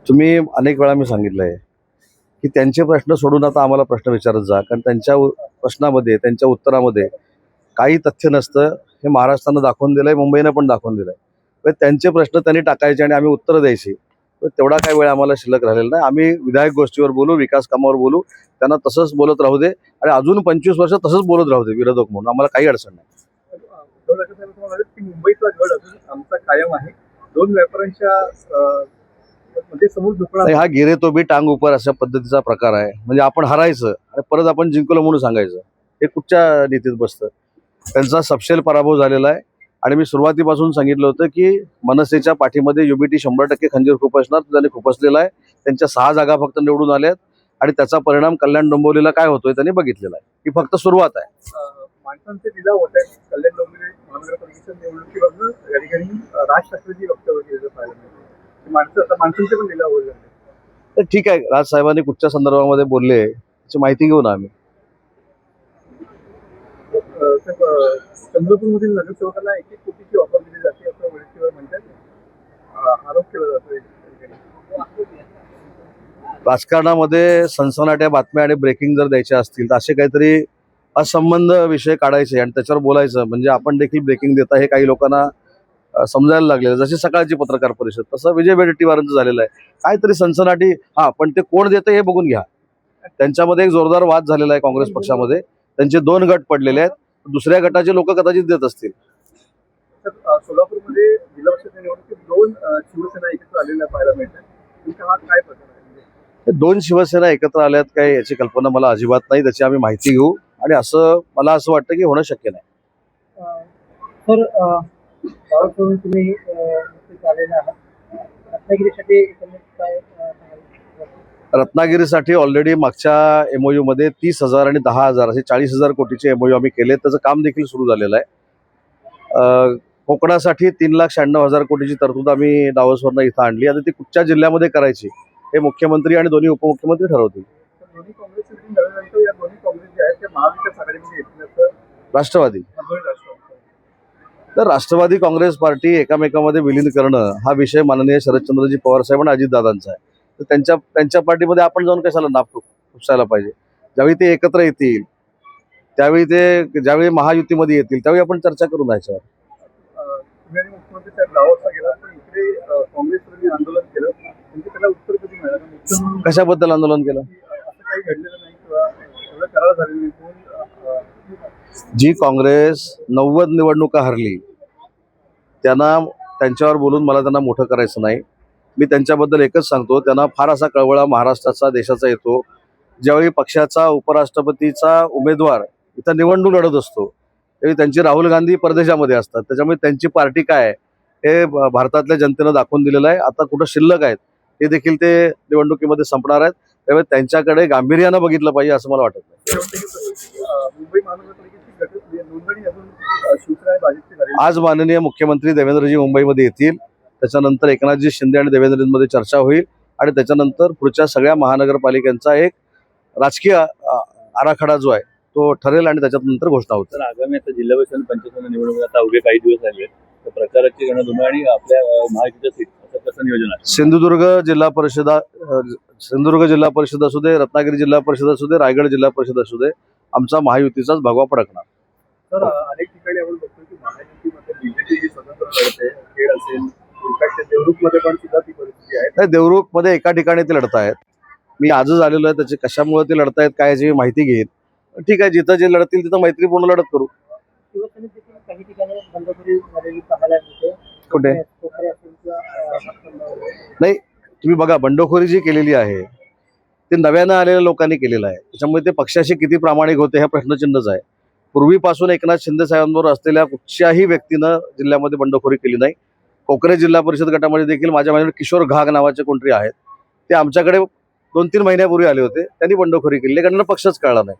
तुम्ही अनेक वेळा मी सांगितलं आहे की त्यांचे प्रश्न सोडून आता आम्हाला प्रश्न विचारत जा, कारण त्यांच्या प्रश्नामध्ये त्यांच्या उत्तरामध्ये काही तथ्य नसतं. हे महाराष्ट्रानं दाखवून दिलंय, मुंबईनं पण दाखवून दिलंय. तर त्यांचे प्रश्न त्यांनी टाकायचे आणि आम्ही उत्तरं द्यायची. तर तेवढा काही वेळ आम्हाला शिल्लक राहिलेला नाही. आम्ही विधायक गोष्टीवर बोलू, विकास कामावर बोलू, त्यांना तसंच बोलत राहू दे आणि अजून 25 वर्ष तसंच बोलत राहू दे विरोधक म्हणून. आम्हाला काही अडचण नाही. मुंबईतला गड अजून आमचा कायम आहे. दोन व्यापाऱ्यांच्या मध्ये समोर झुकणार हा गिरे तो बी टांग उपर अशा पद्धतीचा प्रकार आहे. म्हणजे आपण हरायचं आणि परत आपण जिंकलो म्हणून सांगायचं, हे कुठच्या नीतीत बसतं? त्यांचा सपशेल पराभव झालेला आहे. आणि मी सुरुवातीपासून सांगितलं होतं की मनसेच्या पाठीमध्ये युबीटी 100% खंजीर खुपसणार, त्यांनी खुपसलेला आहे. त्यांच्या 6 जागा फक्त निवडून आल्यात आणि त्याचा परिणाम कल्याण डोंबिवलीला काय होतोय त्यांनी बघितलेला आहे. ही फक्त सुरुवात आहे. माणसांचे लिलाव होत आहेत. कल्याण डोंबिवली महानगरपालिकेच्या निवडणुकीपासून या ठिकाणी राज ठाकरेंची वक्तव्य केलं पाहायला मिळतं. माणसांचे पण लिलाव होत आहेत. तर ठीक आहे, राजसाहेबांनी कुठच्या संदर्भामध्ये बोलले याची माहिती घेऊ ना आम्ही. चंद्रपूरमधील नगरसेवकांना 1-1 कोटीची ऑफर दिली जाते असं वडेट्टीवार म्हणतात. आरोप केला जातो. राजकारणामध्ये सनसनाट्या बातम्या आणि ब्रेकिंग जर द्यायच्या असतील तर असे काहीतरी असंबंध विषय काढायचे आणि त्याच्यावर बोलायचं, म्हणजे आपण देखील ब्रेकिंग देता हे काही लोकांना समजायला लागलेलं. जशी सकाळची पत्रकार परिषद, तसं विजय वडेट्टीवारांचं झालेलं आहे. काहीतरी सनसनाटी, पण ते कोण देतं हे बघून घ्या. त्यांच्यामध्ये एक जोरदार वाद झालेला आहे काँग्रेस पक्षामध्ये. त्यांचे 2 गट पडलेले आहेत. दुसऱ्या गटाचे लोक कदाचित देत असतील. सोलापूरमध्ये जिल्हा परिषद निवडणुकीत 2 शिवसेना एकत्र आलेल्या पाहायला मिळतात. तुमचा हा काय प्रकार आहे? 2 शिवसेना एकत्र आल्यात काय याची कल्पना मला अजिबात नाही. त्याची आम्ही माहिती घेऊ आणि मला असं वाटतं की होणं शक्य नाही. तर तुम्ही नुकतेच आलेले आहात. रत्नागिरीसाठी काय रत्नागिरीसाठी ऑलरेडी मागच्या एमओयू मध्ये 30,000 आणि 10,000 असे 40,000 कोटीचे एमओयू आम्ही केले. त्याचं काम देखील सुरू झालेलं आहे. कोकणासाठी 3,96,000 कोटीची तरतूद आम्ही डावसवरनं इथं आणली. आता ती कुठच्या जिल्ह्यामध्ये करायची हे मुख्यमंत्री आणि दोन्ही उपमुख्यमंत्री ठरवतील. दोन्ही काँग्रेस या दोन्ही काँग्रेस जे आहेत ते महाविकास आघाडीमध्ये येतील राष्ट्रवादी तर राष्ट्रवादी काँग्रेस पार्टी एकामेकामध्ये विलीन करणं हा विषय माननीय शरदचंद्रजी पवार साहेब आणि अजितदादांचा आहे. तर त्यांच्या पार्टीमध्ये आपण जाऊन कशाला नाफ खुपसायला पाहिजे? ज्यावेळी ते एकत्र येतील, ज्यावेळी महायुतीमध्ये येतील त्यावेळी आपण चर्चा करू याच्यावर. मुख्यमंत्री साहेब लाहोरला गेला तर इकडे काँग्रेसमध्ये आंदोलन केलं, म्हणजे त्याला उत्तर कधी मिळालं? कशाबद्दल आंदोलन केलं? असं काही घडलेलं नाही किंवा एवढं करार झालेलं नाही. जी काँग्रेस 90 निवडणुका हरली त्यांच्यावर बोलून मला त्यांना मोठं करायचं नाही. मी त्यांच्याबद्दल एकच सांगतो, त्यांना फार असा कळवळा महाराष्ट्राचा देशाचा येतो. ज्यावेळी पक्षाचा उपराष्ट्रपतीचा उमेदवार इथं निवडणूक लढत असतो त्यावेळी त्यांची राहुल गांधी परदेशामध्ये असतात. त्याच्यामुळे त्यांची पार्टी काय हे भारतातल्या जनतेनं दाखवून दिलेलं आहे. आता कुठं शिल्लक आहेत ते देखील ते निवडणुकीमध्ये संपणार आहेत. त्यामुळे त्यांच्याकडे गांभीर्यानं बघितलं पाहिजे असं मला वाटत नाही. मुंबई महानगरपालिकेची नोंदणी अजून शिवसेना आज माननीय मुख्यमंत्री देवेंद्रजी मुंबईमध्ये येतील. त्याच्यानंतर एकनाथजी शिंदे आणि देवेंद्रजींमध्ये चर्चा होईल आणि त्याच्यानंतर पुढच्या सगळ्या महानगरपालिकांचा एक राजकीय आराखडा जो आहे तो ठरेल आणि त्याच्यानंतर घोषणा होतील. आगामी आता जिल्हा परिषद पंचायत निवडणूक आता अवघे काही दिवस राहिले, तर प्रचाराची गणना आणि आपल्या महायुतीच्या सीट असं कसं नियोजन आहे? सिंधुदुर्ग जिल्हा परिषद असू दे, रत्नागिरी जिल्हा परिषद असू दे, रायगड जिल्हा परिषद असू दे, आमचा महायुतीचाच भगवा फडकणार. तर अनेक ठिकाणी आपण बघतो की महायुतीमध्ये बीजेपी स्वतंत्र लढते, खेळ असेल, इनफॅक्ट देवरुखमध्ये पण सुद्धा ती परिस्थिती आहे. नाही, देवरुखमध्ये एका ठिकाणी ते लढतायत. मी आजच आलेलो आहे, त्याचे कशामुळे ते लढतायत काय याची माहिती घेईन. ठीक आहे, जिथं जे लढतील तिथं मैत्रीपूर्ण लढत करू. शिवसेनेत देखील काही ठिकाणी बंडखोरी झालेली पाहायला मिळते. कुठे? नाही, तुम्ही बघा, बंडखोरी जी केलेली आहे ते नव्यानं आलेल्या लोकांनी केलेलं आहे. त्याच्यामुळे ते पक्षाशी किती प्रामाणिक होते हा प्रश्नचिन्हच आहे. पूर्वीपासून एकनाथ शिंदे साहेबांबरोबर असलेल्या कुठच्याही व्यक्तीनं जिल्ह्यामध्ये बंडखोरी केली नाही. कोकरे जिल्हा परिषद गटामध्ये देखील माझ्या माझ्याकडे किशोर घाग नावाचे कोणतरी आहेत, ते आमच्याकडे 2-3 महिन्यापूर्वी आले होते. त्यांनी बंडखोरी केली, कारण पक्षच कळला नाही.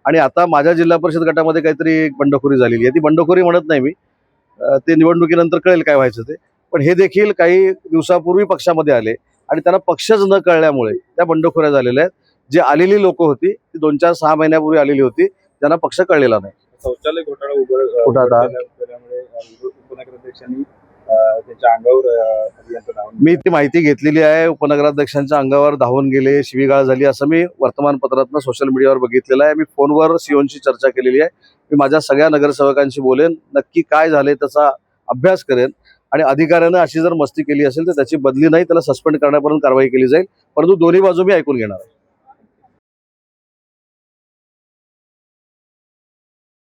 आणि आता माझ्या जिल्हा परिषद गटामध्ये काहीतरी एक बंडखोरी झालेली आहे. ती बंडखोरी म्हणत नाही मी, ते निवडणुकीनंतर कळेल काय व्हायचं ते. पण हे देखील काही दिवसापूर्वी पक्षामध्ये आले आणि त्यांना पक्षच न कळल्यामुळे त्या बंडखोऱ्या झालेल्या आहेत. जे आलेली लोक होती ती 2-4-6 महिन्यापूर्वी आलेली होती, त्यांना पक्ष कळलेला नाही. शौचालय घोटाळा कुठं आता? उपनगराध्यक्षांनी त्यांच्या अंगावर अभियंता धावून मी ती माहिती घेतलेली आहे. उपनगराध्यक्षांच्या अंगावर धावून गेले, शिवीगाळ झाली असं मी वर्तमानपत्रातनं सोशल मीडियावर बघितलेलं आहे. मी फोनवर सीओनशी चर्चा केलेली आहे. मी माझ्या सगळ्या नगरसेवकांशी बोलेन, नक्की काय झाले त्याचा अभ्यास करेन आणि अधिकाऱ्यानं अशी जर मस्ती केली असेल तर त्याची बदली नाही, त्याला सस्पेंड करण्यापर्यंत कारवाई केली जाईल. परंतु दोन्ही बाजू मी ऐकून घेणार आहे.